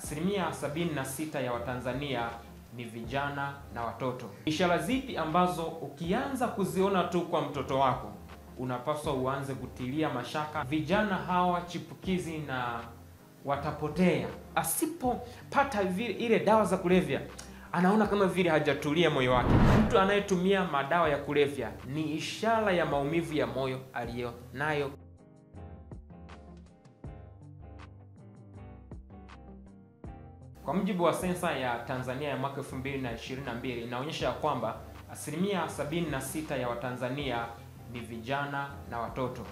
76% ya Watanzania ni vijana na watoto. Ishara zipi ambazo ukianza kuziona tu kwa mtoto wako unapaswa uanze kutilia mashaka vijana hawa chipukizi na watapotea? Asipopata ile dawa za kulevya, anaona kama vile hajatulia moyo wake. Mtu anayetumia madawa ya kulevya ni ishara ya maumivu ya moyo aliyo nayo. Kwa mujibu wa sensa ya Tanzania ya mwaka 2022 inaonyesha kwamba 76% ya Watanzania ni vijana na watoto,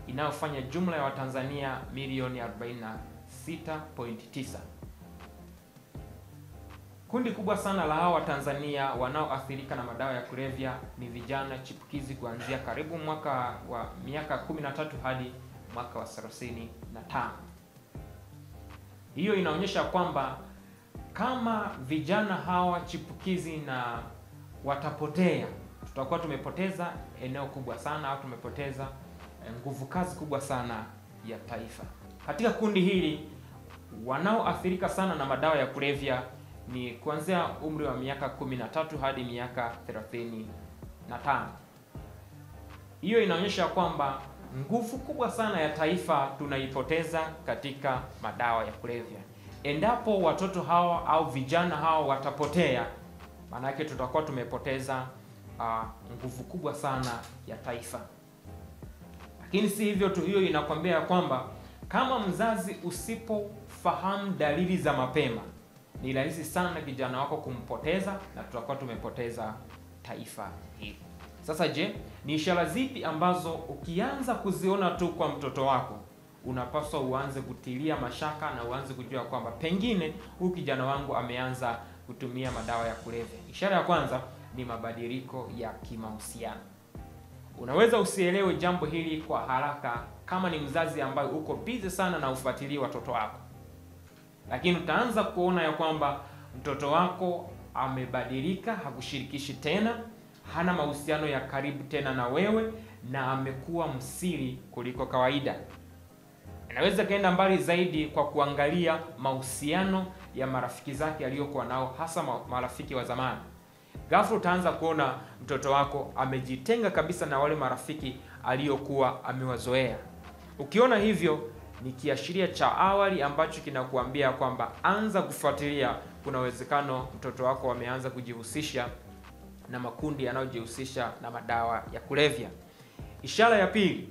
inayofanya jumla ya Watanzania milioni 46.9. Kundi kubwa sana la hawa Watanzania wanaoathirika na madawa ya kulevya ni vijana chipukizi kuanzia karibu miaka 13 hadi mwaka wa 35. Hiyo inaonyesha kwamba kama vijana hawa chipukizi na watapotea, tutakuwa tumepoteza eneo kubwa sana, au tumepoteza nguvu kazi kubwa sana ya taifa. Katika kundi hili wanaoathirika sana na madawa ya kulevya ni kuanzia umri wa miaka 13 hadi miaka 35. Hiyo inaonyesha kwamba nguvu kubwa sana ya taifa tunaipoteza katika madawa ya kulevya. Endapo watoto hawa au vijana hawa watapotea, maana yake tutakuwa tumepoteza nguvu kubwa sana ya taifa. Lakini si hivyo tu, hiyo inakwambia kwamba kama mzazi usipofahamu dalili za mapema, ni rahisi sana kijana wako kumpoteza na tutakuwa tumepoteza taifa hili. Sasa je, ni ishara zipi ambazo ukianza kuziona tu kwa mtoto wako unapaswa uanze kutilia mashaka na uanze kujua kwamba pengine huyu kijana wangu ameanza kutumia madawa ya kulevya? Ishara ya kwanza ni mabadiliko ya kimahusiano. Unaweza usielewe jambo hili kwa haraka kama ni mzazi ambaye uko busy sana na ufuatilie watoto wako, lakini utaanza kuona ya kwamba mtoto wako amebadilika, hakushirikishi tena, hana mahusiano ya karibu tena na wewe, na amekuwa msiri kuliko kawaida. Inaweza kaenda mbali zaidi kwa kuangalia mahusiano ya marafiki zake aliyokuwa nao, hasa marafiki wa zamani. Ghafla utaanza kuona mtoto wako amejitenga kabisa na wale marafiki aliyokuwa amewazoea. Ukiona hivyo, ni kiashiria cha awali ambacho kinakuambia kwamba anza kufuatilia. Kuna uwezekano mtoto wako ameanza kujihusisha na makundi yanayojihusisha na madawa ya kulevya. Ishara ya pili,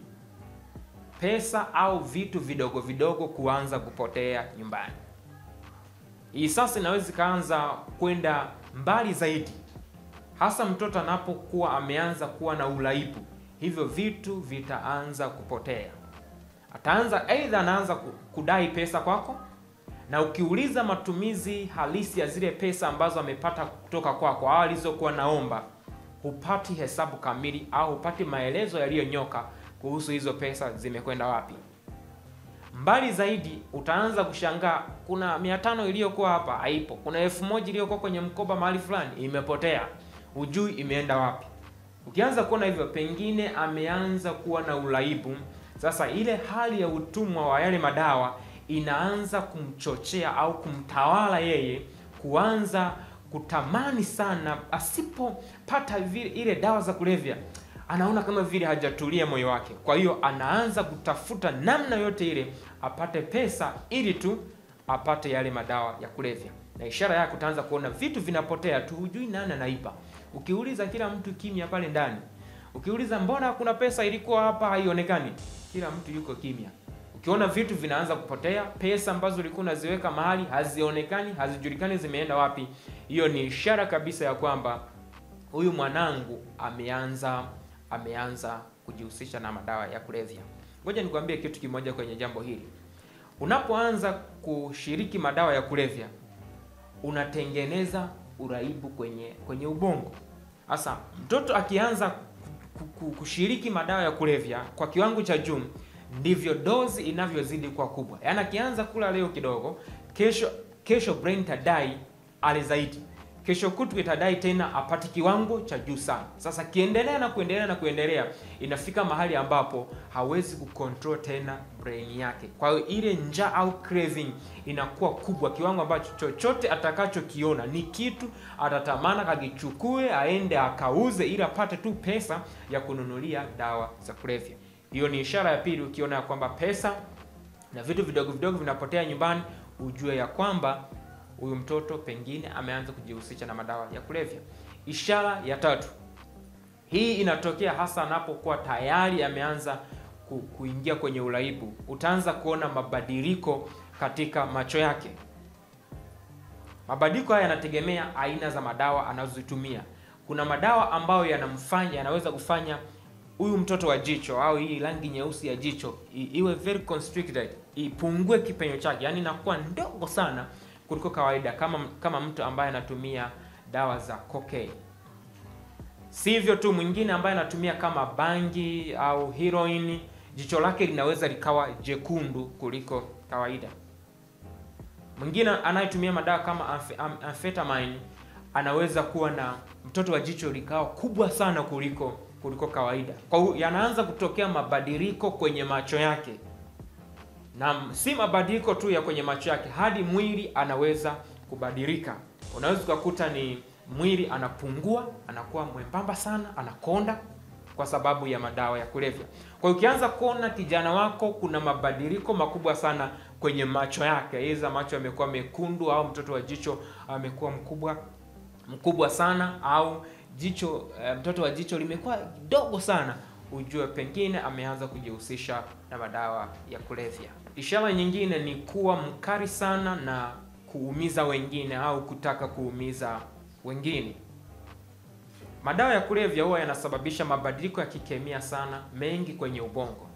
pesa au vitu vidogo vidogo kuanza kupotea nyumbani. Hii sasa inaweza kaanza kwenda mbali zaidi, hasa mtoto anapokuwa ameanza kuwa na uraibu. Hivyo vitu vitaanza kupotea. Anaanza kudai pesa kwako, na ukiuliza matumizi halisi ya zile pesa ambazo amepata kutoka kwako au alizokuwa naomba, hupati hesabu kamili au hupati maelezo yaliyonyoka kuhusu hizo pesa zimekwenda wapi. Mbali zaidi, utaanza kushangaa kuna 500 iliyokuwa hapa haipo, kuna 1000 iliyokuwa kwenye mkoba mahali fulani imepotea, hujui imeenda wapi. Ukianza kuona hivyo, pengine ameanza kuwa na uraibu. Sasa ile hali ya utumwa wa yale madawa inaanza kumchochea au kumtawala yeye, kuanza kutamani sana. Asipopata ile dawa za kulevya, anaona kama vile hajatulia moyo wake. Kwa hiyo anaanza kutafuta namna yote ile apate pesa ili tu apate yale madawa ya kulevya. Na ishara yake utaanza kuona vitu vinapotea tu, hujui nani anaiba. Ukiuliza kila mtu kimya pale ndani. Ukiuliza mbona kuna pesa ilikuwa hapa haionekani, kila mtu yuko kimya. Ukiona vitu vinaanza kupotea, pesa ambazo ulikuwa unaziweka mahali hazionekani, hazijulikani zimeenda wapi, hiyo ni ishara kabisa ya kwamba huyu mwanangu ameanza kujihusisha na madawa ya kulevya. Ngoja nikwambie kitu kimoja kwenye jambo hili. Unapoanza kushiriki madawa ya kulevya, unatengeneza uraibu kwenye ubongo. Sasa mtoto akianza kushiriki madawa ya kulevya kwa kiwango cha juu, ndivyo dozi inavyozidi kwa kubwa. Yaani akianza kula leo kidogo, kesho brain tadai ale zaidi. kesho kutu itadai tena apate kiwango cha juu sana. Sasa kiendelea, inafika mahali ambapo hawezi kucontrol tena brain yake. Kwa hiyo ile njaa au craving inakuwa kubwa, kiwango ambacho chochote atakachokiona ni kitu atatamana kakichukue aende akauze ili apate tu pesa ya kununulia dawa za kulevya. Hiyo ni ishara ya pili. Ukiona kwamba pesa na vitu vidogo vidogo vinapotea nyumbani, ujue ya kwamba huyu mtoto pengine ameanza kujihusisha na madawa ya kulevya. Ishara ya tatu, hii inatokea hasa anapokuwa tayari ameanza kuingia kwenye uraibu. Utaanza kuona mabadiliko katika macho yake. Mabadiliko haya yanategemea aina za madawa anazotumia. Kuna madawa ambayo yanaweza kufanya huyu mtoto wa jicho au hii rangi nyeusi ya jicho iwe very constricted, ipungue kipenyo chake, yani inakuwa ndogo sana kuliko kawaida, kama mtu ambaye anatumia dawa za cocaine. Sivyo tu, mwingine ambaye anatumia kama bangi au heroin, jicho lake linaweza likawa jekundu kuliko kawaida. Mwingine anayetumia madawa kama amphetamine anaweza kuwa na mtoto wa jicho likawa kubwa sana kuliko kawaida. Kwa hiyo yanaanza kutokea mabadiliko kwenye macho yake, na si mabadiliko tu ya kwenye macho yake, hadi mwili anaweza kubadilika. Unaweza kukuta ni mwili anapungua, anakuwa mwembamba sana, anakonda kwa sababu ya madawa ya kulevya. Kwa hiyo ukianza kuona kijana wako kuna mabadiliko makubwa sana kwenye macho yake, aidha macho yamekuwa mekundu au mtoto wa jicho amekuwa mkubwa sana, au mtoto wa jicho limekuwa dogo sana, ujue pengine ameanza kujihusisha na madawa ya kulevya. Ishara nyingine ni kuwa mkali sana na kuumiza wengine au kutaka kuumiza wengine. Madawa ya kulevya huwa yanasababisha mabadiliko ya kikemia sana mengi kwenye ubongo.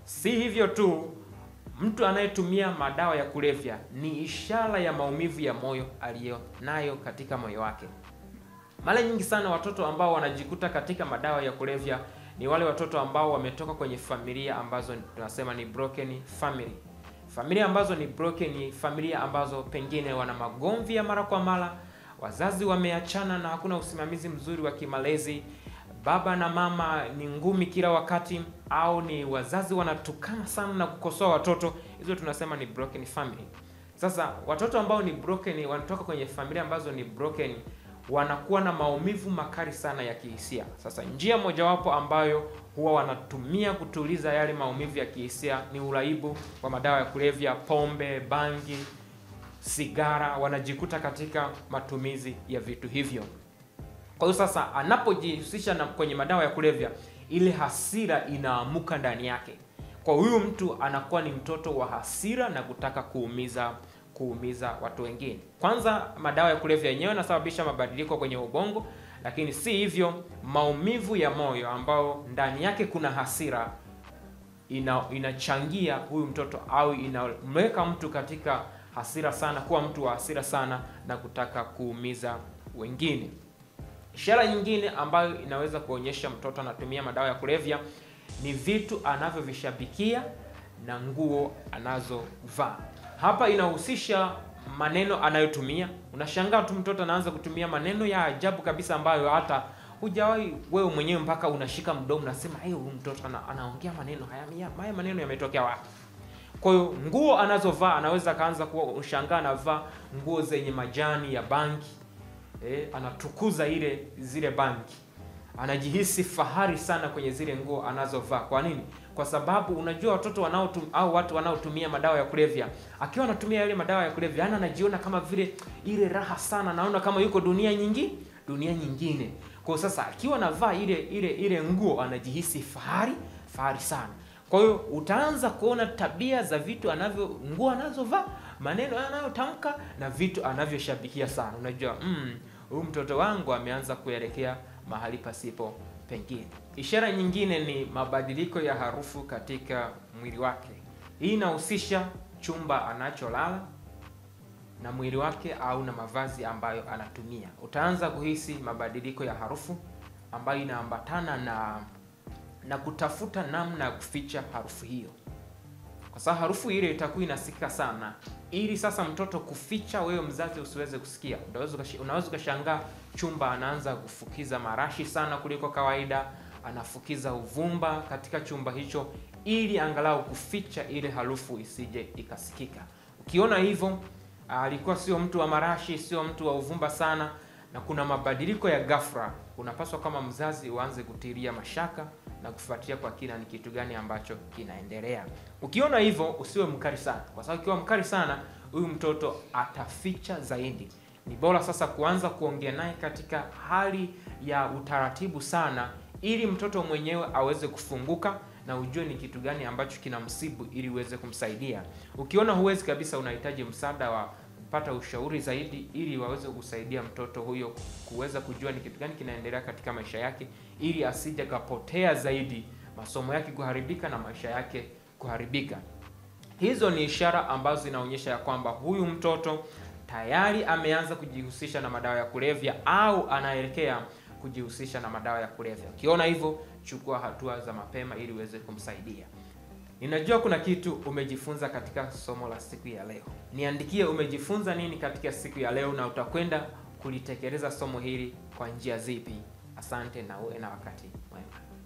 Si hivyo tu, mtu anayetumia madawa ya kulevya ni ishara ya maumivu ya moyo aliyonayo katika moyo wake. Mara nyingi sana watoto ambao wanajikuta katika madawa ya kulevya ni wale watoto ambao wametoka kwenye familia ambazo tunasema ni broken family. Familia ambazo ni broken, familia ambazo pengine wana magomvi ya mara kwa mara, wazazi wameachana na hakuna usimamizi mzuri wa kimalezi, baba na mama ni ngumi kila wakati, au ni wazazi wanatukana sana na kukosoa watoto. Hizo tunasema ni broken family. Sasa watoto ambao ni broken, wanatoka kwenye familia ambazo ni broken, wanakuwa na maumivu makali sana ya kihisia. Sasa njia mojawapo ambayo huwa wanatumia kutuliza yale maumivu ya kihisia ni uraibu wa madawa ya kulevya, pombe, bangi, sigara. Wanajikuta katika matumizi ya vitu hivyo. Kwa hiyo sasa anapojihusisha kwenye madawa ya kulevya, ile hasira inaamuka ndani yake. Kwa huyu mtu anakuwa ni mtoto wa hasira na kutaka kuumiza watu wengine. Kwanza, madawa ya kulevya yenyewe yanasababisha mabadiliko kwenye ubongo, lakini si hivyo, maumivu ya moyo ambao ndani yake kuna hasira inachangia huyu mtoto au inamweka mtu katika hasira sana, kuwa mtu wa hasira sana na kutaka kuumiza wengine. Ishara nyingine ambayo inaweza kuonyesha mtoto anatumia madawa ya kulevya ni vitu anavyovishabikia na nguo anazovaa. Hapa inahusisha maneno anayotumia. Unashangaa tu mtoto anaanza kutumia maneno ya ajabu kabisa ambayo hata hujawahi wewe mwenyewe mpaka unashika mdomo unasema, huyu mtoto anaongea maneno haya maneno yametokea wapi? Kwa hiyo nguo anazovaa, anaweza kaanza kuwa ushangaa anavaa nguo zenye majani ya bangi. Anatukuza zile bangi. Anajihisi fahari sana kwenye zile nguo anazovaa. Kwa nini? Kwa sababu unajua watoto watu wanaotumia madawa ya kulevya, akiwa anatumia yale madawa ya kulevya, anajiona kama vile ile raha sana, naona kama yuko dunia nyingine. Kwa sasa akiwa anavaa ile nguo anajihisi fahari sana. Kwa hiyo utaanza kuona tabia za vitu nguo anazovaa, maneno anayotamka na vitu anavyoshabikia sana. Unajua, huyu mtoto wangu ameanza kuelekea mahali pasipo pengine. Ishara nyingine ni mabadiliko ya harufu katika mwili wake. Hii inahusisha chumba anacholala na mwili wake au na mavazi ambayo anatumia. Utaanza kuhisi mabadiliko ya harufu ambayo inaambatana na kutafuta namna ya kuficha harufu hiyo. kwa sababu harufu ile itakuwa inasikika sana. Ili sasa mtoto kuficha, wewe mzazi usiweze kusikia, unaweza ukashangaa chumba anaanza kufukiza marashi sana kuliko kawaida, anafukiza uvumba katika chumba hicho, ili angalau kuficha ile harufu isije ikasikika. Ukiona hivyo, alikuwa sio mtu wa marashi, sio mtu wa uvumba sana, na kuna mabadiliko ya ghafla, unapaswa kama mzazi uanze kutilia mashaka na kufuatia kwa kina ni kitu gani ambacho kinaendelea. Ukiona hivyo, usiwe mkali sana, kwa sababu ukiwa mkali sana, huyu mtoto ataficha zaidi. Ni bora sasa kuanza kuongea naye katika hali ya utaratibu sana, ili mtoto mwenyewe aweze kufunguka na ujue ni kitu gani ambacho kinamsibu, ili uweze kumsaidia. Ukiona huwezi kabisa, unahitaji msaada wa kupata ushauri zaidi, ili waweze kusaidia mtoto huyo kuweza kujua ni kitu gani kinaendelea katika maisha yake, ili asije kapotea zaidi, masomo yake kuharibika na maisha yake kuharibika. Hizo ni ishara ambazo zinaonyesha ya kwamba huyu mtoto tayari ameanza kujihusisha na madawa ya kulevya au anaelekea kujihusisha na madawa ya kulevya. Ukiona hivyo, chukua hatua za mapema ili uweze kumsaidia. Ninajua kuna kitu umejifunza katika somo la siku ya leo. Niandikie umejifunza nini katika siku ya leo na utakwenda kulitekeleza somo hili kwa njia zipi. Asante na uwe na wakati mwema.